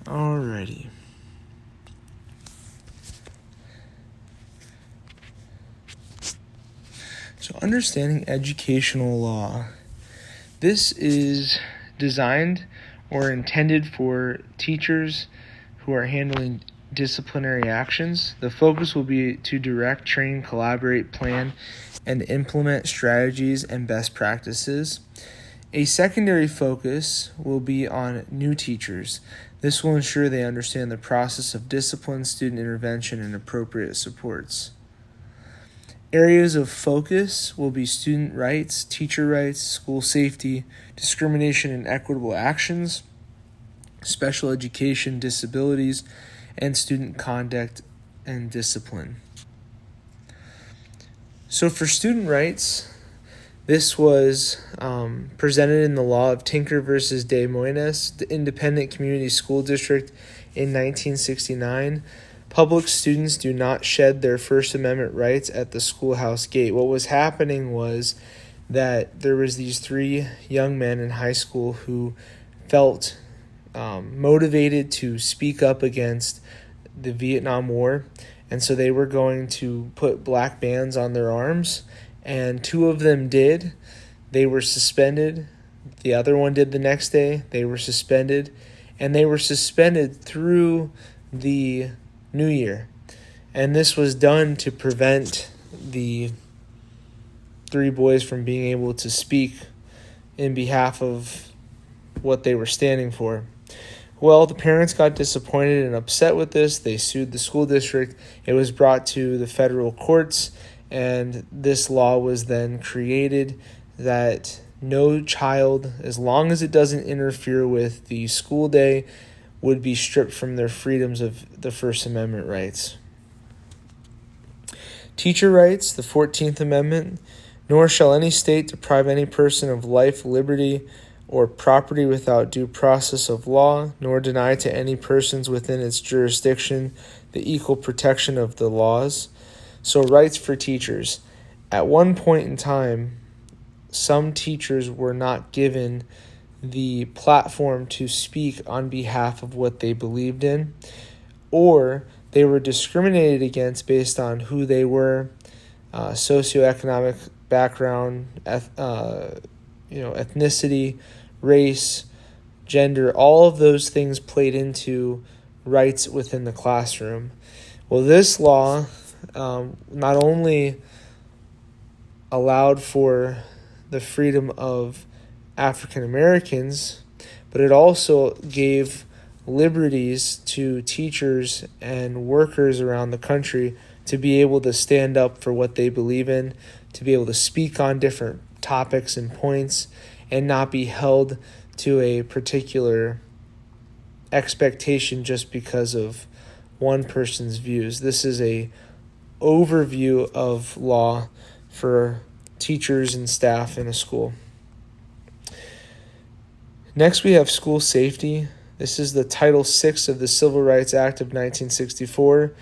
Alrighty. So understanding educational law. This is designed or intended for teachers who are handling disciplinary actions. The focus will be to direct, train, collaborate, plan, and implement strategies and best practices. A secondary focus will be on new teachers. This will ensure they understand the process of discipline, student intervention, and appropriate supports. Areas of focus will be student rights, teacher rights, school safety, discrimination and equitable actions, special education, disabilities, and student conduct and discipline. So for student rights, this was presented in the law of Tinker versus Des Moines, the Independent Community School District in 1969. Public students do not shed their First Amendment rights at the schoolhouse gate. What was happening was that there was these three young men in high school who felt motivated to speak up against the Vietnam War, and so they were going to put black bands on their arms, and two of them did. They were suspended. The other one did the next day. They were suspended, and they were suspended through the New Year. And this was done to prevent the three boys from being able to speak in behalf of what they were standing for. Well, the parents got disappointed and upset with this. They sued the school district. It was brought to the federal courts, and this law was then created that no child, as long as it doesn't interfere with the school day, would be stripped from their freedoms of the First Amendment rights. Teacher rights, the 14th Amendment. Nor shall any state deprive any person of life, liberty, or property without due process of law, nor deny to any persons within its jurisdiction the equal protection of the laws. So rights for teachers. At one point in time, some teachers were not given the platform to speak on behalf of what they believed in, or they were discriminated against based on who they were, socioeconomic background, ethnicity, race, gender. All of those things played into rights within the classroom. Well, this law not only allowed for the freedom of African Americans, but it also gave liberties to teachers and workers around the country to be able to stand up for what they believe in, to be able to speak on different topics and points, and not be held to a particular expectation just because of one person's views. This is a overview of law for teachers and staff in a school. Next, we have school safety. This is the Title VI of the Civil Rights Act of 1964.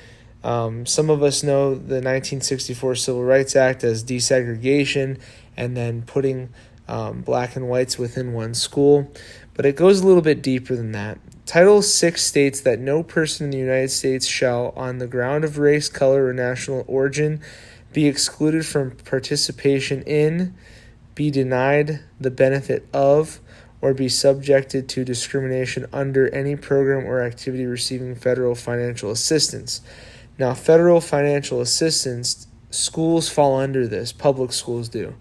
Some of us know the 1964 Civil Rights Act as desegregation and then putting black and whites within one school, but it goes a little bit deeper than that. Title VI states that no person in the United States shall, on the ground of race, color, or national origin, be excluded from participation in, be denied the benefit of, or be subjected to discrimination under any program or activity receiving federal financial assistance. Now, federal financial assistance, schools fall under this, public schools do.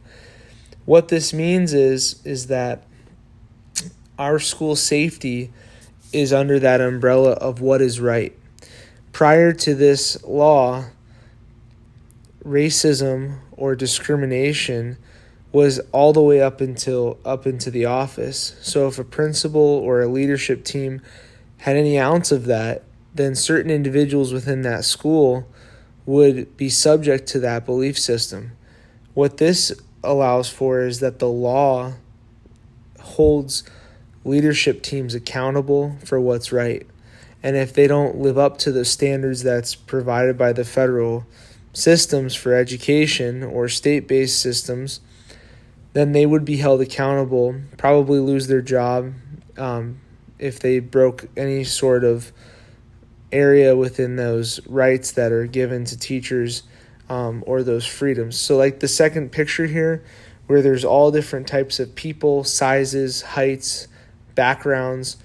What this means is that our school safety is under that umbrella of what is right. Prior to this law, racism or discrimination was all the way up into the office. So if a principal or a leadership team had any ounce of that, then certain individuals within that school would be subject to that belief system. What this allows for is that the law holds leadership teams accountable for what's right. And if they don't live up to the standards that's provided by the federal systems for education or state-based systems, then they would be held accountable, probably lose their job, if they broke any sort of area within those rights that are given to teachers, or those freedoms. So like the second picture here, where there's all different types of people, sizes, heights, backgrounds,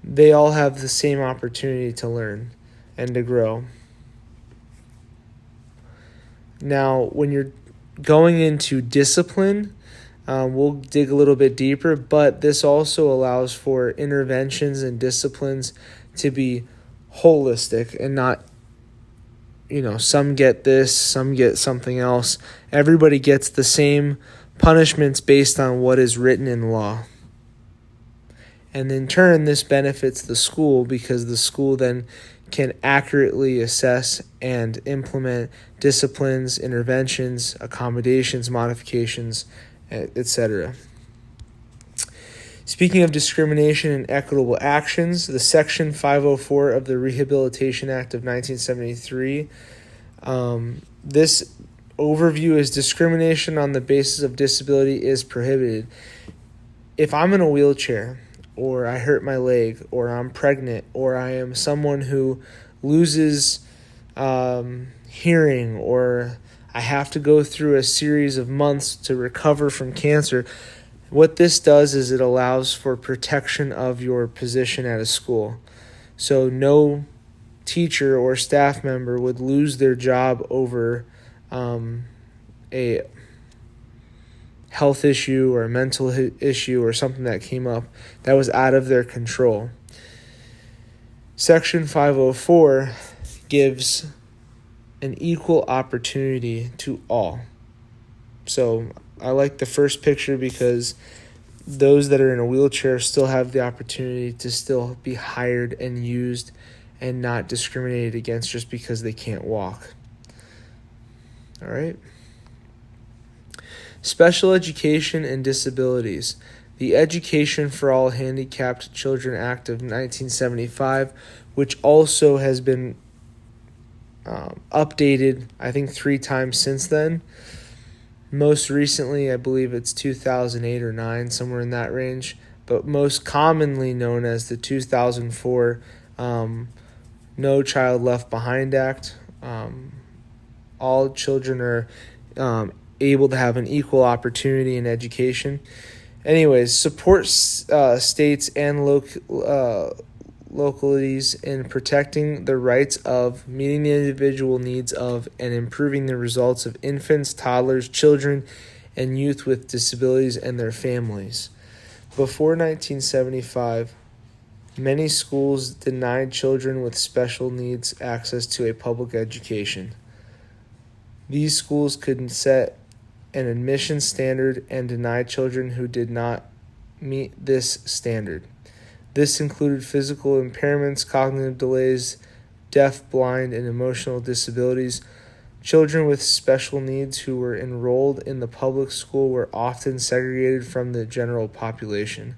they all have the same opportunity to learn and to grow. Now, when you're going into discipline, we'll dig a little bit deeper, but this also allows for interventions and disciplines to be holistic and not, some get this, some get something else. Everybody gets the same punishments based on what is written in law. And in turn, this benefits the school because the school then can accurately assess and implement disciplines, interventions, accommodations, modifications, etc. Speaking of discrimination and equitable actions, the Section 504 of the Rehabilitation Act of 1973, this overview is discrimination on the basis of disability is prohibited. If I'm in a wheelchair, or I hurt my leg, or I'm pregnant, or I am someone who loses hearing, or I have to go through a series of months to recover from cancer, what this does is it allows for protection of your position at a school. So no teacher or staff member would lose their job over a health issue or a mental issue or something that came up that was out of their control. Section 504 gives an equal opportunity to all. So I like the first picture because those that are in a wheelchair still have the opportunity to still be hired and used and not discriminated against just because they can't walk. All right. Special education and disabilities. The Education for All Handicapped Children Act of 1975, which also has been updated, I think, 3 times since then. Most recently, I believe it's 2008 or 9, somewhere in that range, but most commonly known as the 2004 No Child Left Behind Act. All children are able to have an equal opportunity in education. Anyways, support states and localities in protecting the rights of, meeting the individual needs of, and improving the results of infants, toddlers, children, and youth with disabilities and their families. Before 1975, many schools denied children with special needs access to a public education. These schools could set an admission standard and deny children who did not meet this standard. This included physical impairments, cognitive delays, deaf, blind, and emotional disabilities. Children with special needs who were enrolled in the public school were often segregated from the general population.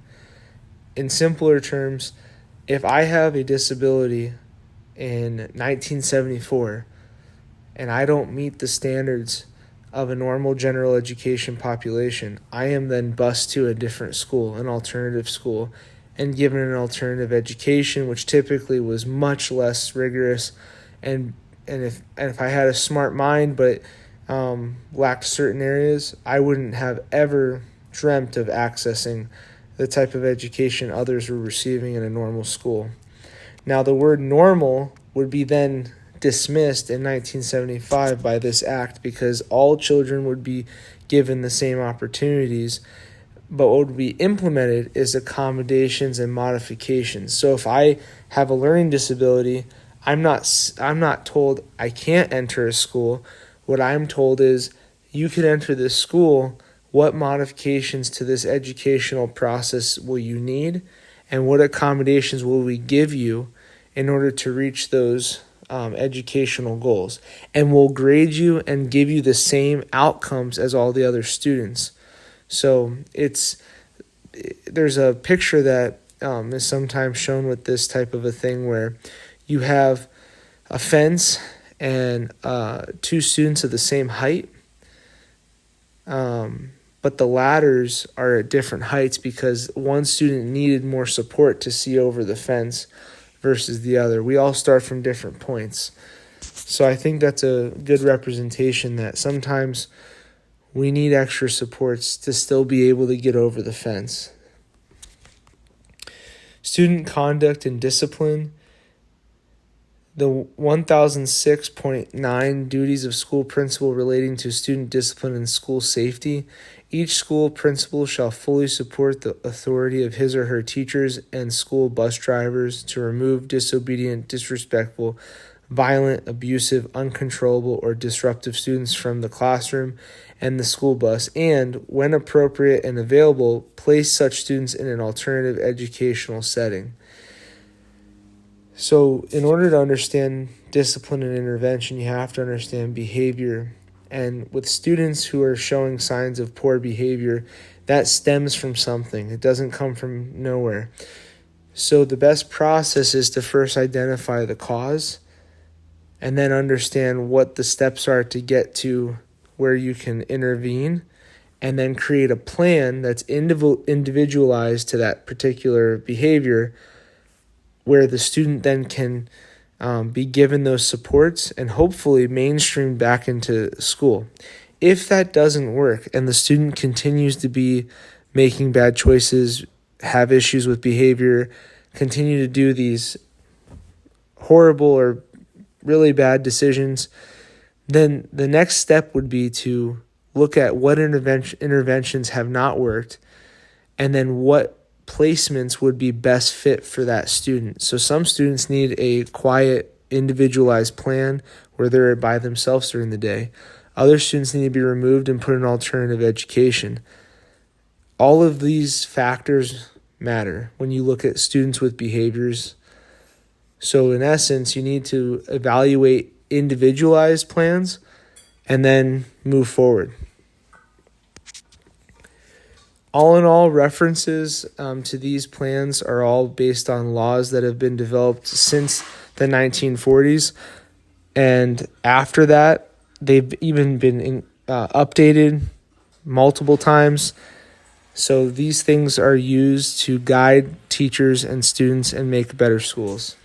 In simpler terms, if I have a disability in 1974 and I don't meet the standards of a normal general education population, I am then bused to a different school, an alternative school, and given an alternative education, which typically was much less rigorous. And if I had a smart mind but lacked certain areas, I wouldn't have ever dreamt of accessing the type of education others were receiving in a normal school. Now, the word normal would be then dismissed in 1975 by this act because all children would be given the same opportunities, but what would be implemented is accommodations and modifications. So if I have a learning disability, I'm not told I can't enter a school. What I'm told is you can enter this school. What modifications to this educational process will you need, and what accommodations will we give you in order to reach those educational goals? And we'll grade you and give you the same outcomes as all the other students. So there's a picture that is sometimes shown with this type of a thing where you have a fence and 2 students of the same height. but the ladders are at different heights because one student needed more support to see over the fence versus the other. We all start from different points. So I think that's a good representation that sometimes we need extra supports to still be able to get over the fence. Student conduct and discipline. The 1006.9 duties of school principal relating to student discipline and school safety. Each school principal shall fully support the authority of his or her teachers and school bus drivers to remove disobedient, disrespectful, violent, abusive, uncontrollable, or disruptive students from the classroom and the school bus, and, when appropriate and available, place such students in an alternative educational setting. So in order to understand discipline and intervention, you have to understand behavior. And with students who are showing signs of poor behavior, that stems from something. It doesn't come from nowhere. So the best process is to first identify the cause and then understand what the steps are to get to where you can intervene, and then create a plan that's individualized to that particular behavior, where the student then can be given those supports and hopefully mainstreamed back into school. If that doesn't work and the student continues to be making bad choices, have issues with behavior, continue to do these horrible or really bad decisions, then the next step would be to look at what interventions have not worked and then what placements would be best fit for that student. So some students need a quiet, individualized plan where they're by themselves during the day. Other students need to be removed and put in alternative education. All of these factors matter when you look at students with behaviors. So in essence, you need to evaluate individualized plans and then move forward. All in all, references to these plans are all based on laws that have been developed since the 1940s. And after that, they've even been updated multiple times. So these things are used to guide teachers and students and make better schools.